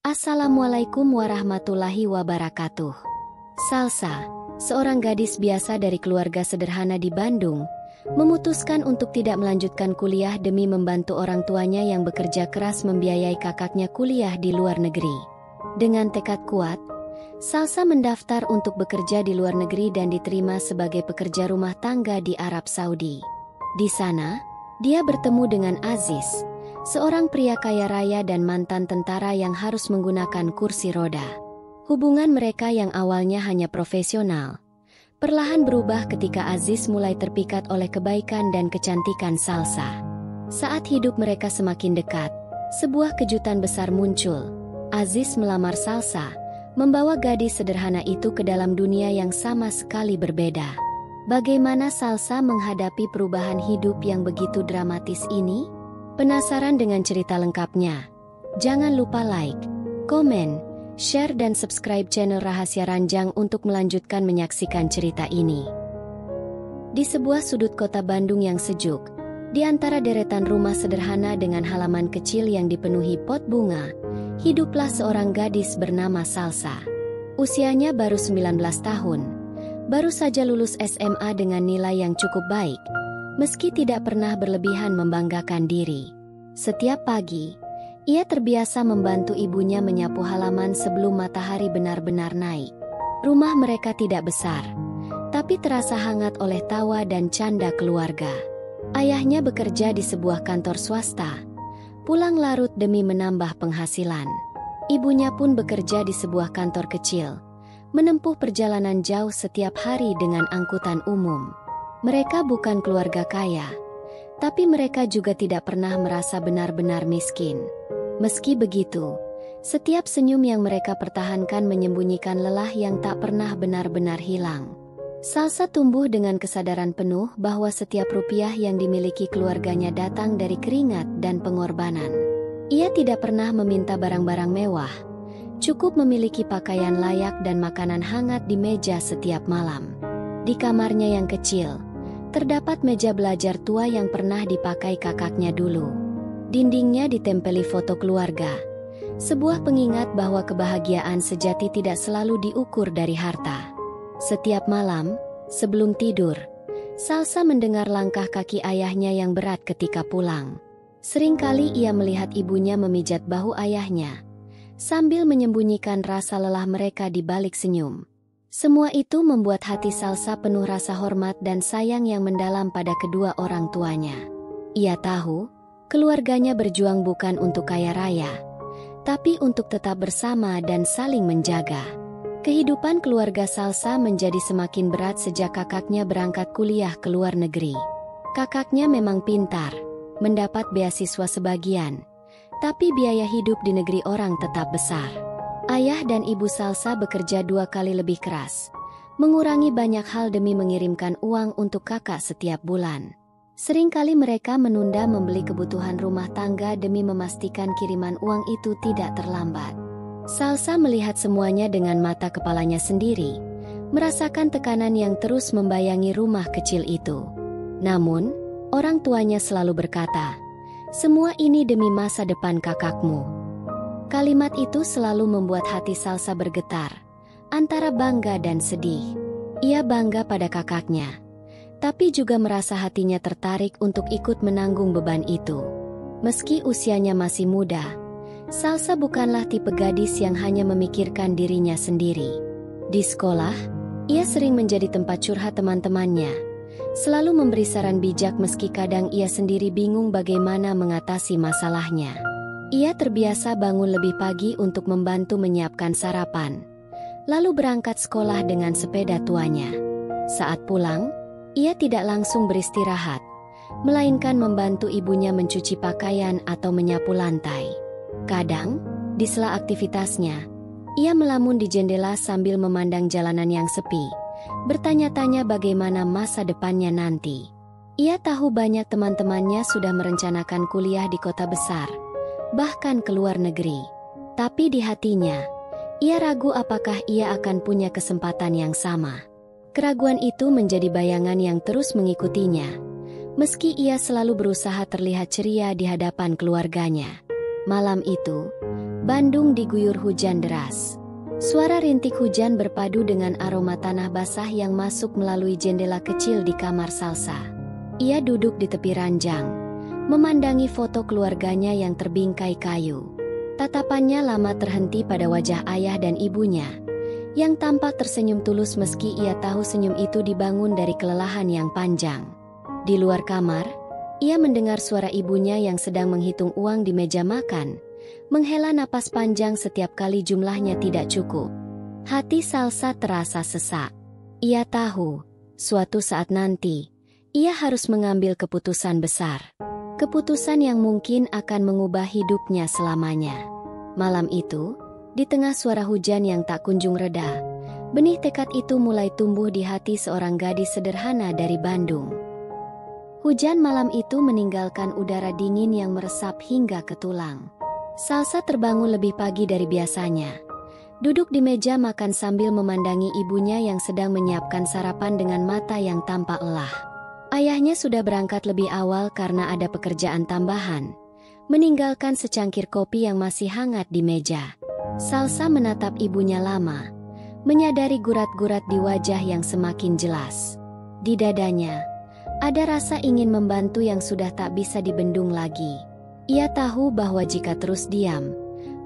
Assalamualaikum warahmatullahi wabarakatuh. Salsa, seorang gadis biasa dari keluarga sederhana di Bandung, memutuskan untuk tidak melanjutkan kuliah demi membantu orang tuanya yang bekerja keras membiayai kakaknya kuliah di luar negeri. Dengan tekad kuat, Salsa mendaftar untuk bekerja di luar negeri dan diterima sebagai pekerja rumah tangga di Arab Saudi. Di sana, dia bertemu dengan Aziz, seorang pria kaya raya dan mantan tentara yang harus menggunakan kursi roda. Hubungan mereka yang awalnya hanya profesional, perlahan berubah ketika Aziz mulai terpikat oleh kebaikan dan kecantikan Salsa. Saat hidup mereka semakin dekat, sebuah kejutan besar muncul. Aziz melamar Salsa, membawa gadis sederhana itu ke dalam dunia yang sama sekali berbeda. Bagaimana Salsa menghadapi perubahan hidup yang begitu dramatis ini? Penasaran dengan cerita lengkapnya? Jangan lupa like, komen, share dan subscribe channel Rahasia Ranjang untuk melanjutkan menyaksikan cerita ini. Di sebuah sudut kota Bandung yang sejuk, di antara deretan rumah sederhana dengan halaman kecil yang dipenuhi pot bunga, hiduplah seorang gadis bernama Salsa. Usianya baru 19 tahun, baru saja lulus SMA dengan nilai yang cukup baik, meski tidak pernah berlebihan membanggakan diri. Setiap pagi, ia terbiasa membantu ibunya menyapu halaman sebelum matahari benar-benar naik. Rumah mereka tidak besar, tapi terasa hangat oleh tawa dan canda keluarga. Ayahnya bekerja di sebuah kantor swasta, pulang larut demi menambah penghasilan. Ibunya pun bekerja di sebuah kantor kecil, menempuh perjalanan jauh setiap hari dengan angkutan umum. Mereka bukan keluarga kaya, tapi mereka juga tidak pernah merasa benar-benar miskin. Meski begitu, setiap senyum yang mereka pertahankan menyembunyikan lelah yang tak pernah benar-benar hilang. Salsa tumbuh dengan kesadaran penuh bahwa setiap rupiah yang dimiliki keluarganya datang dari keringat dan pengorbanan. Ia tidak pernah meminta barang-barang mewah, cukup memiliki pakaian layak dan makanan hangat di meja setiap malam. Di kamarnya yang kecil, terdapat meja belajar tua yang pernah dipakai kakaknya dulu. Dindingnya ditempeli foto keluarga, sebuah pengingat bahwa kebahagiaan sejati tidak selalu diukur dari harta. Setiap malam, sebelum tidur, Salsa mendengar langkah kaki ayahnya yang berat ketika pulang. Seringkali ia melihat ibunya memijat bahu ayahnya, sambil menyembunyikan rasa lelah mereka di balik senyum. Semua itu membuat hati Salsa penuh rasa hormat dan sayang yang mendalam pada kedua orang tuanya. Ia tahu, keluarganya berjuang bukan untuk kaya raya, tapi untuk tetap bersama dan saling menjaga. Kehidupan keluarga Salsa menjadi semakin berat sejak kakaknya berangkat kuliah ke luar negeri. Kakaknya memang pintar, mendapat beasiswa sebagian, tapi biaya hidup di negeri orang tetap besar. Ayah dan ibu Salsa bekerja 2 kali lebih keras, mengurangi banyak hal demi mengirimkan uang untuk kakak setiap bulan. Seringkali mereka menunda membeli kebutuhan rumah tangga demi memastikan kiriman uang itu tidak terlambat. Salsa melihat semuanya dengan mata kepalanya sendiri, merasakan tekanan yang terus membayangi rumah kecil itu. Namun, orang tuanya selalu berkata, "Semua ini demi masa depan kakakmu." Kalimat itu selalu membuat hati Salsa bergetar, antara bangga dan sedih. Ia bangga pada kakaknya, tapi juga merasa hatinya tertarik untuk ikut menanggung beban itu. Meski usianya masih muda, Salsa bukanlah tipe gadis yang hanya memikirkan dirinya sendiri. Di sekolah, ia sering menjadi tempat curhat teman-temannya, selalu memberi saran bijak meski kadang ia sendiri bingung bagaimana mengatasi masalahnya. Ia terbiasa bangun lebih pagi untuk membantu menyiapkan sarapan, lalu berangkat sekolah dengan sepeda tuanya. Saat pulang, ia tidak langsung beristirahat, melainkan membantu ibunya mencuci pakaian atau menyapu lantai. Kadang, di sela aktivitasnya, ia melamun di jendela sambil memandang jalanan yang sepi, bertanya-tanya bagaimana masa depannya nanti. Ia tahu banyak teman-temannya sudah merencanakan kuliah di kota besar, bahkan ke luar negeri. Tapi di hatinya, ia ragu apakah ia akan punya kesempatan yang sama. Keraguan itu menjadi bayangan yang terus mengikutinya, meski ia selalu berusaha terlihat ceria di hadapan keluarganya. Malam itu, Bandung diguyur hujan deras. Suara rintik hujan berpadu dengan aroma tanah basah yang masuk melalui jendela kecil di kamar Salsa. Ia duduk di tepi ranjang, memandangi foto keluarganya yang terbingkai kayu. Tatapannya lama terhenti pada wajah ayah dan ibunya, yang tampak tersenyum tulus meski ia tahu senyum itu dibangun dari kelelahan yang panjang. Di luar kamar, ia mendengar suara ibunya yang sedang menghitung uang di meja makan, menghela napas panjang setiap kali jumlahnya tidak cukup. Hati Salsa terasa sesak. Ia tahu, suatu saat nanti, ia harus mengambil keputusan besar. Keputusan yang mungkin akan mengubah hidupnya selamanya. Malam itu, di tengah suara hujan yang tak kunjung reda, benih tekad itu mulai tumbuh di hati seorang gadis sederhana dari Bandung. Hujan malam itu meninggalkan udara dingin yang meresap hingga ke tulang. Salsa terbangun lebih pagi dari biasanya. Duduk di meja makan sambil memandangi ibunya yang sedang menyiapkan sarapan dengan mata yang tampak lelah. Ayahnya sudah berangkat lebih awal karena ada pekerjaan tambahan, meninggalkan secangkir kopi yang masih hangat di meja. Salsa menatap ibunya lama, menyadari gurat-gurat di wajah yang semakin jelas. Di dadanya, ada rasa ingin membantu yang sudah tak bisa dibendung lagi. Ia tahu bahwa jika terus diam,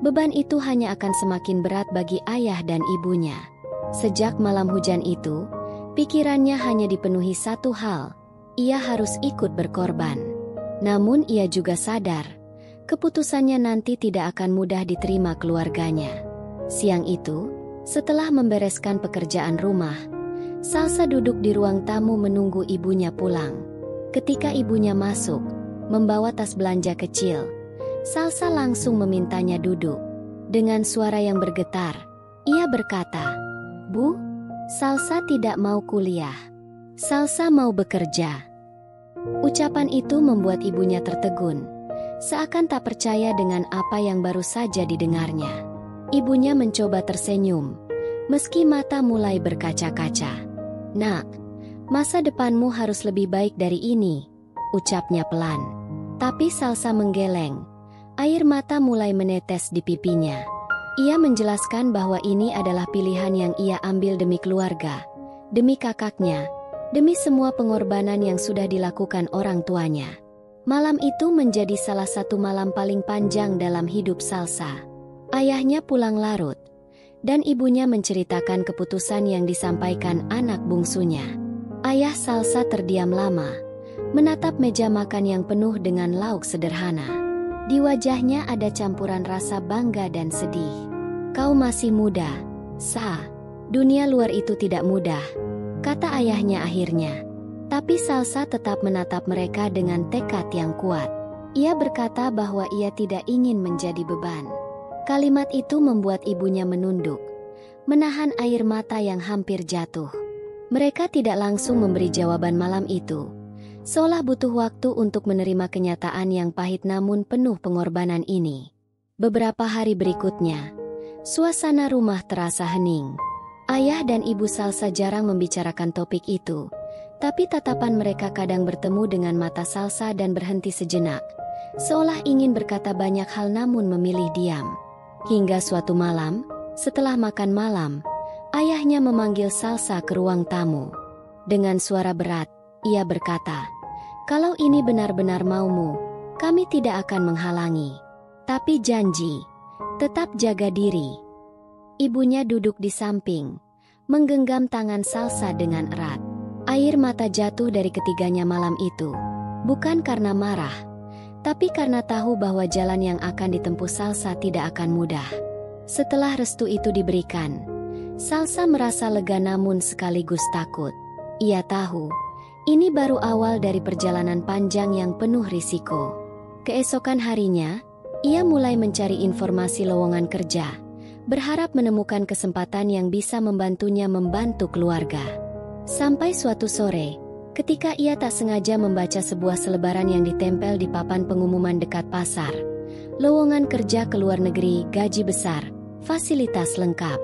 beban itu hanya akan semakin berat bagi ayah dan ibunya. Sejak malam hujan itu, pikirannya hanya dipenuhi satu hal, ia harus ikut berkorban. Namun ia juga sadar, keputusannya nanti tidak akan mudah diterima keluarganya. Siang itu, setelah membereskan pekerjaan rumah, Salsa duduk di ruang tamu menunggu ibunya pulang. Ketika ibunya masuk, membawa tas belanja kecil, Salsa langsung memintanya duduk. Dengan suara yang bergetar, ia berkata, "Bu, Salsa tidak mau kuliah. Salsa mau bekerja." Ucapan itu membuat ibunya tertegun, seakan tak percaya dengan apa yang baru saja didengarnya. Ibunya mencoba tersenyum, meski mata mulai berkaca-kaca. "Nak, masa depanmu harus lebih baik dari ini," ucapnya pelan. Tapi Salsa menggeleng, air mata mulai menetes di pipinya. Ia menjelaskan bahwa ini adalah pilihan yang ia ambil demi keluarga, demi kakaknya, demi semua pengorbanan yang sudah dilakukan orang tuanya. Malam itu menjadi salah satu malam paling panjang dalam hidup Salsa. Ayahnya pulang larut, dan ibunya menceritakan keputusan yang disampaikan anak bungsunya. Ayah Salsa terdiam lama, menatap meja makan yang penuh dengan lauk sederhana. Di wajahnya ada campuran rasa bangga dan sedih. "Kau masih muda, Sa. Dunia luar itu tidak mudah," kata ayahnya akhirnya. Tapi Salsa tetap menatap mereka dengan tekad yang kuat. Ia berkata bahwa ia tidak ingin menjadi beban. Kalimat itu membuat ibunya menunduk, menahan air mata yang hampir jatuh. Mereka tidak langsung memberi jawaban malam itu, seolah butuh waktu untuk menerima kenyataan yang pahit namun penuh pengorbanan ini. Beberapa hari berikutnya, suasana rumah terasa hening. Ayah dan ibu Salsa jarang membicarakan topik itu, tapi tatapan mereka kadang bertemu dengan mata Salsa dan berhenti sejenak, seolah ingin berkata banyak hal namun memilih diam. Hingga suatu malam, setelah makan malam, ayahnya memanggil Salsa ke ruang tamu. Dengan suara berat, ia berkata, "Kalau ini benar-benar maumu, kami tidak akan menghalangi. Tapi janji, tetap jaga diri." Ibunya duduk di samping, menggenggam tangan Salsa dengan erat. Air mata jatuh dari ketiganya malam itu, bukan karena marah, tapi karena tahu bahwa jalan yang akan ditempuh Salsa tidak akan mudah. Setelah restu itu diberikan, Salsa merasa lega namun sekaligus takut. Ia tahu, ini baru awal dari perjalanan panjang yang penuh risiko. Keesokan harinya, ia mulai mencari informasi lowongan kerja, berharap menemukan kesempatan yang bisa membantunya membantu keluarga. Sampai suatu sore, ketika ia tak sengaja membaca sebuah selebaran yang ditempel di papan pengumuman dekat pasar, lowongan kerja ke luar negeri, gaji besar, fasilitas lengkap.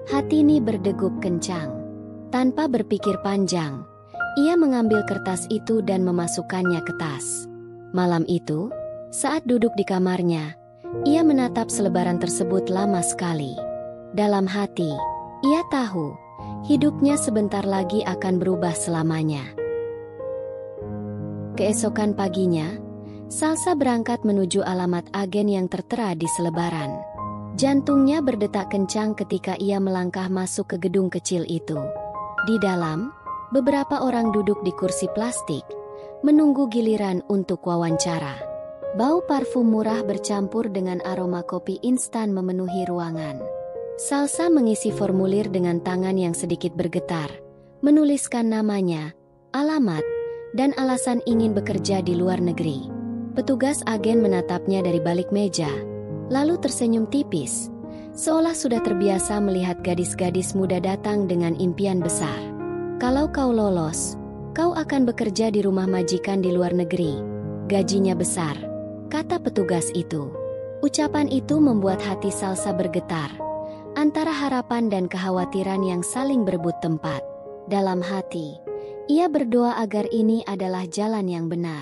Hati ini berdegup kencang. Tanpa berpikir panjang, ia mengambil kertas itu dan memasukkannya ke tas. Malam itu, saat duduk di kamarnya, ia menatap selebaran tersebut lama sekali. Dalam hati, ia tahu, hidupnya sebentar lagi akan berubah selamanya. Keesokan paginya, Salsa berangkat menuju alamat agen yang tertera di selebaran. Jantungnya berdetak kencang ketika ia melangkah masuk ke gedung kecil itu. Di dalam, beberapa orang duduk di kursi plastik, menunggu giliran untuk wawancara. Bau parfum murah bercampur dengan aroma kopi instan memenuhi ruangan. Salsa mengisi formulir dengan tangan yang sedikit bergetar, menuliskan namanya, alamat, dan alasan ingin bekerja di luar negeri. Petugas agen menatapnya dari balik meja, lalu tersenyum tipis, seolah sudah terbiasa melihat gadis-gadis muda datang dengan impian besar. Kalau kau lolos, kau akan bekerja di rumah majikan di luar negeri. Gajinya besar, kata petugas itu. Ucapan itu membuat hati Salsa bergetar, antara harapan dan kekhawatiran yang saling berebut tempat. Dalam hati, ia berdoa agar ini adalah jalan yang benar.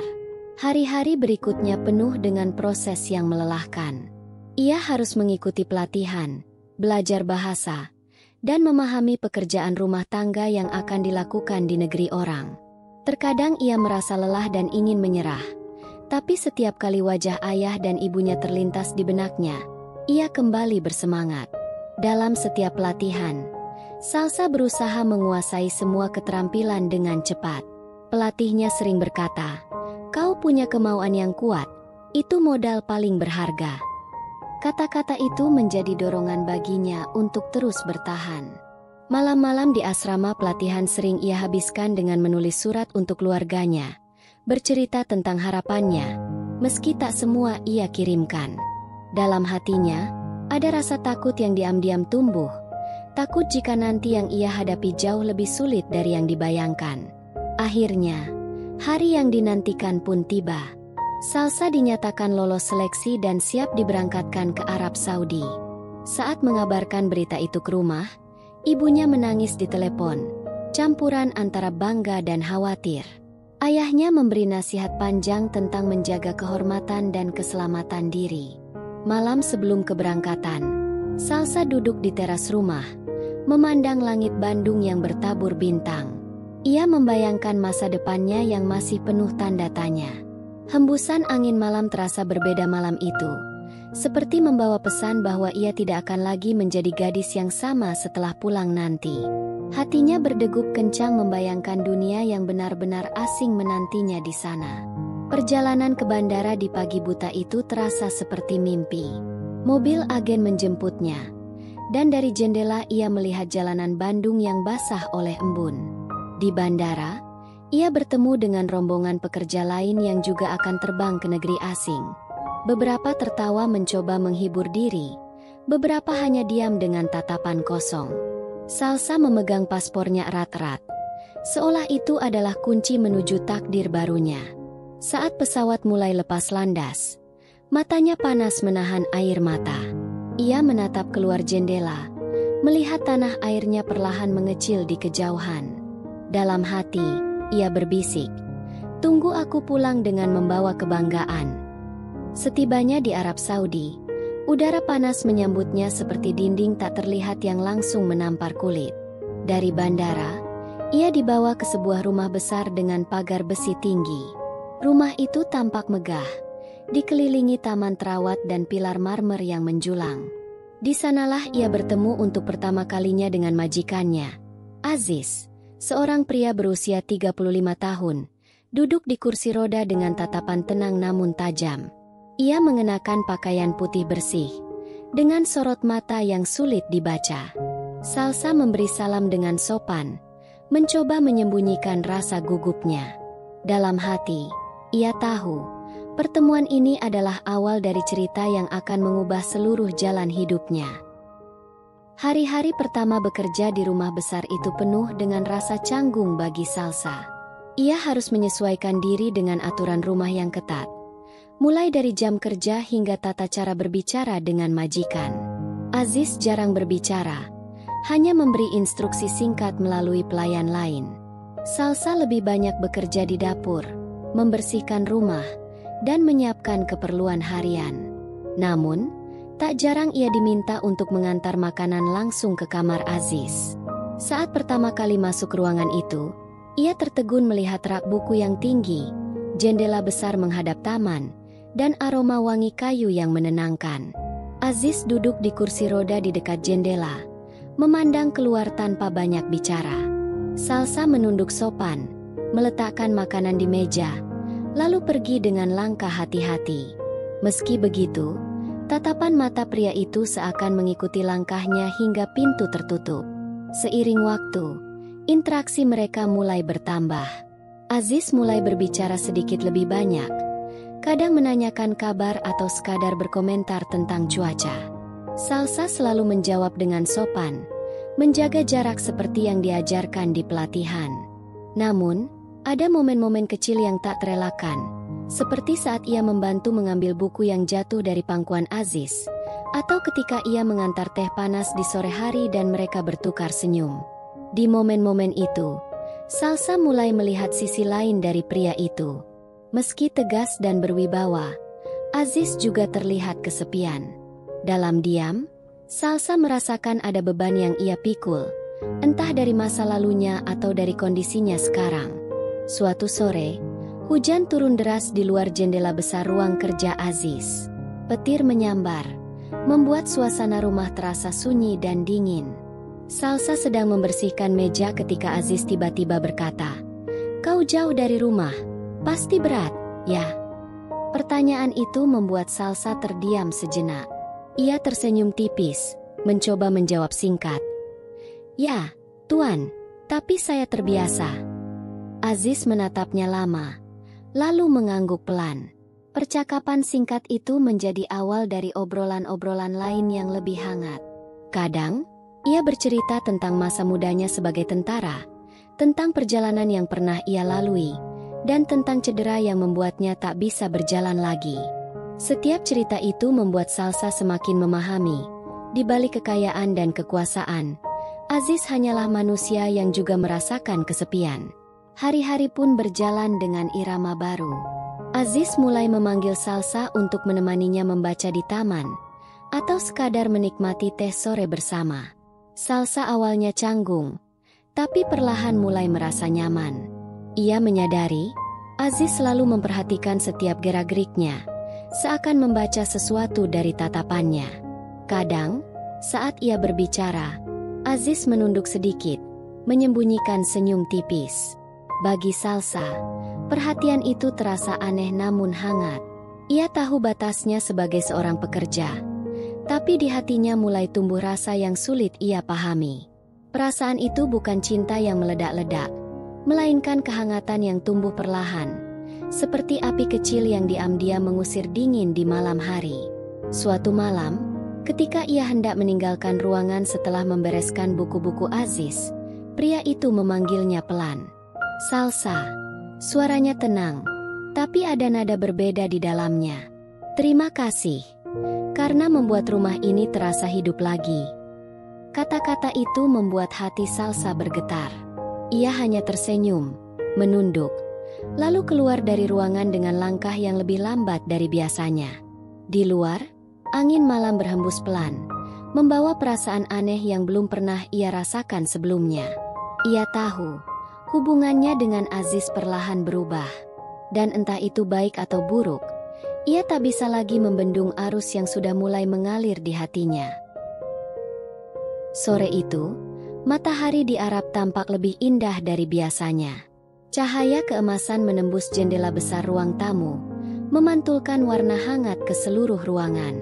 Hari-hari berikutnya penuh dengan proses yang melelahkan. Ia harus mengikuti pelatihan, belajar bahasa, dan memahami pekerjaan rumah tangga yang akan dilakukan di negeri orang. Terkadang ia merasa lelah dan ingin menyerah, tapi setiap kali wajah ayah dan ibunya terlintas di benaknya, ia kembali bersemangat. Dalam setiap pelatihan, Salsa berusaha menguasai semua keterampilan dengan cepat. Pelatihnya sering berkata, "Kau punya kemauan yang kuat, itu modal paling berharga." Kata-kata itu menjadi dorongan baginya untuk terus bertahan. Malam-malam di asrama pelatihan sering ia habiskan dengan menulis surat untuk keluarganya, bercerita tentang harapannya, meski tak semua ia kirimkan. Dalam hatinya, ada rasa takut yang diam-diam tumbuh, takut jika nanti yang ia hadapi jauh lebih sulit dari yang dibayangkan. Akhirnya, hari yang dinantikan pun tiba. Salsa dinyatakan lolos seleksi dan siap diberangkatkan ke Arab Saudi. Saat mengabarkan berita itu ke rumah, ibunya menangis di telepon, campuran antara bangga dan khawatir. Ayahnya memberi nasihat panjang tentang menjaga kehormatan dan keselamatan diri. Malam sebelum keberangkatan, Salsa duduk di teras rumah, memandang langit Bandung yang bertabur bintang. Ia membayangkan masa depannya yang masih penuh tanda tanya. Hembusan angin malam terasa berbeda malam itu, seperti membawa pesan bahwa ia tidak akan lagi menjadi gadis yang sama setelah pulang nanti. Hatinya berdegup kencang membayangkan dunia yang benar-benar asing menantinya di sana. Perjalanan ke bandara di pagi buta itu terasa seperti mimpi. Mobil agen menjemputnya, dan dari jendela ia melihat jalanan Bandung yang basah oleh embun. Di bandara, ia bertemu dengan rombongan pekerja lain yang juga akan terbang ke negeri asing. Beberapa tertawa mencoba menghibur diri, beberapa hanya diam dengan tatapan kosong. Salsa memegang paspornya erat-erat, seolah itu adalah kunci menuju takdir barunya. Saat pesawat mulai lepas landas, matanya panas menahan air mata. Ia menatap keluar jendela, melihat tanah airnya perlahan mengecil di kejauhan. Dalam hati, ia berbisik, "Tunggu aku pulang dengan membawa kebanggaan." Setibanya di Arab Saudi, udara panas menyambutnya seperti dinding tak terlihat yang langsung menampar kulit. Dari bandara, ia dibawa ke sebuah rumah besar dengan pagar besi tinggi. Rumah itu tampak megah, dikelilingi taman terawat dan pilar marmer yang menjulang. Di sanalah ia bertemu untuk pertama kalinya dengan majikannya, Aziz. Seorang pria berusia 35 tahun, duduk di kursi roda dengan tatapan tenang namun tajam. Ia mengenakan pakaian putih bersih, dengan sorot mata yang sulit dibaca. Salsa memberi salam dengan sopan, mencoba menyembunyikan rasa gugupnya. Dalam hati, ia tahu, pertemuan ini adalah awal dari cerita yang akan mengubah seluruh jalan hidupnya. Hari-hari pertama bekerja di rumah besar itu penuh dengan rasa canggung bagi Salsa. Ia harus menyesuaikan diri dengan aturan rumah yang ketat, mulai dari jam kerja hingga tata cara berbicara dengan majikan. Aziz jarang berbicara, hanya memberi instruksi singkat melalui pelayan lain. Salsa lebih banyak bekerja di dapur, membersihkan rumah, dan menyiapkan keperluan harian. Namun, tak jarang ia diminta untuk mengantar makanan langsung ke kamar Aziz. Saat pertama kali masuk ruangan itu, ia tertegun melihat rak buku yang tinggi, jendela besar menghadap taman, dan aroma wangi kayu yang menenangkan. Aziz duduk di kursi roda di dekat jendela, memandang keluar tanpa banyak bicara. Salsa menunduk sopan, meletakkan makanan di meja, lalu pergi dengan langkah hati-hati. Meski begitu, tatapan mata pria itu seakan mengikuti langkahnya hingga pintu tertutup. Seiring waktu, interaksi mereka mulai bertambah. Aziz mulai berbicara sedikit lebih banyak, kadang menanyakan kabar atau sekadar berkomentar tentang cuaca. Salsa selalu menjawab dengan sopan, menjaga jarak seperti yang diajarkan di pelatihan. Namun, ada momen-momen kecil yang tak terelakkan, seperti saat ia membantu mengambil buku yang jatuh dari pangkuan Aziz, atau ketika ia mengantar teh panas di sore hari dan mereka bertukar senyum. Di momen-momen itu, Salsa mulai melihat sisi lain dari pria itu. Meski tegas dan berwibawa, Aziz juga terlihat kesepian. Dalam diam, Salsa merasakan ada beban yang ia pikul, entah dari masa lalunya atau dari kondisinya sekarang. Suatu sore, hujan turun deras di luar jendela besar ruang kerja Aziz. Petir menyambar, membuat suasana rumah terasa sunyi dan dingin. Salsa sedang membersihkan meja ketika Aziz tiba-tiba berkata, "Kau jauh dari rumah, pasti berat, ya?" Pertanyaan itu membuat Salsa terdiam sejenak. Ia tersenyum tipis, mencoba menjawab singkat, "Ya, Tuan, tapi saya terbiasa." Aziz menatapnya lama, lalu mengangguk pelan. Percakapan singkat itu menjadi awal dari obrolan-obrolan lain yang lebih hangat. Kadang, ia bercerita tentang masa mudanya sebagai tentara, tentang perjalanan yang pernah ia lalui, dan tentang cedera yang membuatnya tak bisa berjalan lagi. Setiap cerita itu membuat Salsa semakin memahami, di balik kekayaan dan kekuasaan, Aziz hanyalah manusia yang juga merasakan kesepian. Hari-hari pun berjalan dengan irama baru. Aziz mulai memanggil Salsa untuk menemaninya membaca di taman, atau sekadar menikmati teh sore bersama. Salsa awalnya canggung, tapi perlahan mulai merasa nyaman. Ia menyadari, Aziz selalu memperhatikan setiap gerak-geriknya, seakan membaca sesuatu dari tatapannya. Kadang, saat ia berbicara, Aziz menunduk sedikit, menyembunyikan senyum tipis. Bagi Salsa, perhatian itu terasa aneh namun hangat. Ia tahu batasnya sebagai seorang pekerja, tapi di hatinya mulai tumbuh rasa yang sulit ia pahami. Perasaan itu bukan cinta yang meledak-ledak, melainkan kehangatan yang tumbuh perlahan, seperti api kecil yang diam-diam mengusir dingin di malam hari. Suatu malam, ketika ia hendak meninggalkan ruangan setelah membereskan buku-buku Aziz, pria itu memanggilnya pelan. "Salsa." Suaranya tenang, tapi ada nada berbeda di dalamnya. "Terima kasih, karena membuat rumah ini terasa hidup lagi." Kata-kata itu membuat hati Salsa bergetar. Ia hanya tersenyum, menunduk, lalu keluar dari ruangan dengan langkah yang lebih lambat dari biasanya. Di luar, angin malam berhembus pelan, membawa perasaan aneh yang belum pernah ia rasakan sebelumnya. Ia tahu, hubungannya dengan Aziz perlahan berubah. Dan entah itu baik atau buruk, ia tak bisa lagi membendung arus yang sudah mulai mengalir di hatinya. Sore itu, matahari di Arab tampak lebih indah dari biasanya. Cahaya keemasan menembus jendela besar ruang tamu, memantulkan warna hangat ke seluruh ruangan.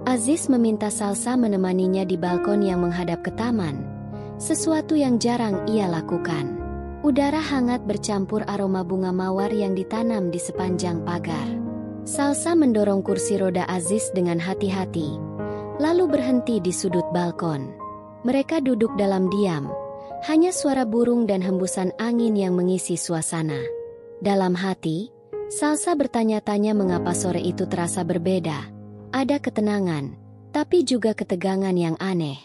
Aziz meminta Salsa menemaninya di balkon yang menghadap ke taman, sesuatu yang jarang ia lakukan. Udara hangat bercampur aroma bunga mawar yang ditanam di sepanjang pagar. Salsa mendorong kursi roda Aziz dengan hati-hati, lalu berhenti di sudut balkon. Mereka duduk dalam diam, hanya suara burung dan hembusan angin yang mengisi suasana. Dalam hati, Salsa bertanya-tanya mengapa sore itu terasa berbeda. Ada ketenangan, tapi juga ketegangan yang aneh.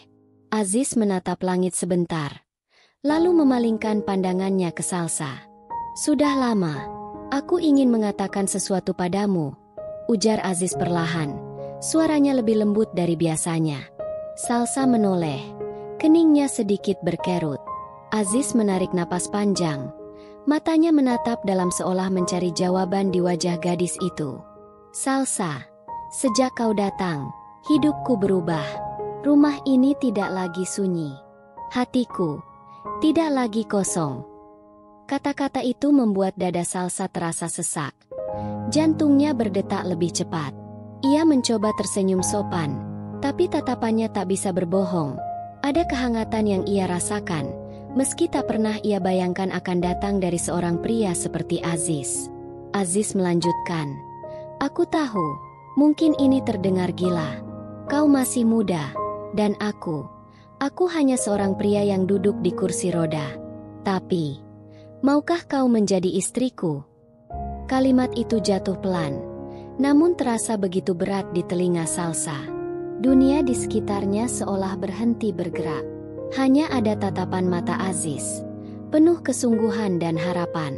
Aziz menatap langit sebentar, lalu memalingkan pandangannya ke Salsa. "Sudah lama, aku ingin mengatakan sesuatu padamu," ujar Aziz perlahan, Suaranya lebih lembut dari biasanya. Salsa menoleh. Keningnya sedikit berkerut. Aziz menarik napas panjang. Matanya menatap dalam seolah mencari jawaban di wajah gadis itu. Salsa, sejak kau datang, hidupku berubah. Rumah ini tidak lagi sunyi. Hatiku tidak lagi kosong. Kata-kata itu membuat dada Salsa terasa sesak. Jantungnya berdetak lebih cepat. Ia mencoba tersenyum sopan, tapi tatapannya tak bisa berbohong. Ada kehangatan yang ia rasakan, meski tak pernah ia bayangkan akan datang dari seorang pria seperti Aziz. Aziz melanjutkan, "Aku tahu, mungkin ini terdengar gila. Kau masih muda, dan aku hanya seorang pria yang duduk di kursi roda. Tapi, maukah kau menjadi istriku?" Kalimat itu jatuh pelan, namun terasa begitu berat di telinga Salsa. Dunia di sekitarnya seolah berhenti bergerak. Hanya ada tatapan mata Aziz, penuh kesungguhan dan harapan.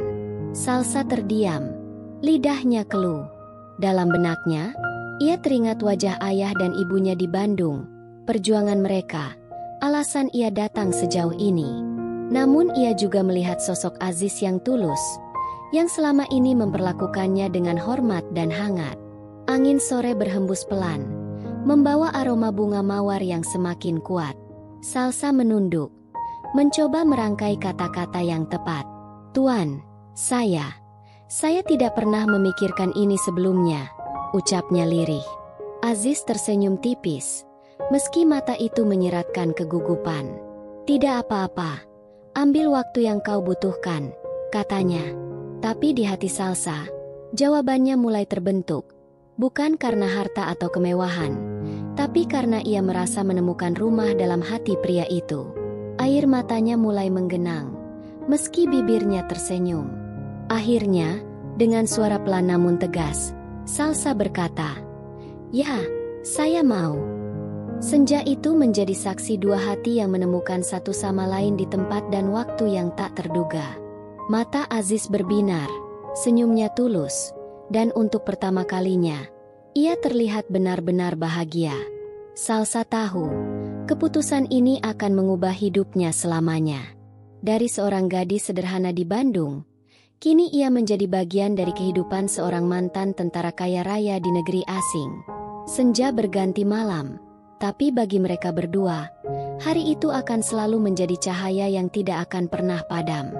Salsa terdiam, lidahnya keluh. Dalam benaknya, ia teringat wajah ayah dan ibunya di Bandung, perjuangan mereka, alasan ia datang sejauh ini. Namun ia juga melihat sosok Aziz yang tulus, yang selama ini memperlakukannya dengan hormat dan hangat. Angin sore berhembus pelan, membawa aroma bunga mawar yang semakin kuat. Salsa menunduk, mencoba merangkai kata-kata yang tepat. "Tuan, saya tidak pernah memikirkan ini sebelumnya," ucapnya lirih. Aziz tersenyum tipis, meski mata itu menyiratkan kegugupan. "Tidak apa-apa, ambil waktu yang kau butuhkan," katanya. Tapi di hati Salsa, jawabannya mulai terbentuk. Bukan karena harta atau kemewahan, tapi karena ia merasa menemukan rumah dalam hati pria itu. Air matanya mulai menggenang, meski bibirnya tersenyum. Akhirnya, dengan suara pelan namun tegas, Salsa berkata, "Ya, saya mau." Senja itu menjadi saksi dua hati yang menemukan satu sama lain di tempat dan waktu yang tak terduga. Mata Aziz berbinar, senyumnya tulus, dan untuk pertama kalinya, ia terlihat benar-benar bahagia. Salsa tahu, keputusan ini akan mengubah hidupnya selamanya. Dari seorang gadis sederhana di Bandung, kini ia menjadi bagian dari kehidupan seorang mantan tentara kaya raya di negeri asing. Senja berganti malam, tapi bagi mereka berdua, hari itu akan selalu menjadi cahaya yang tidak akan pernah padam.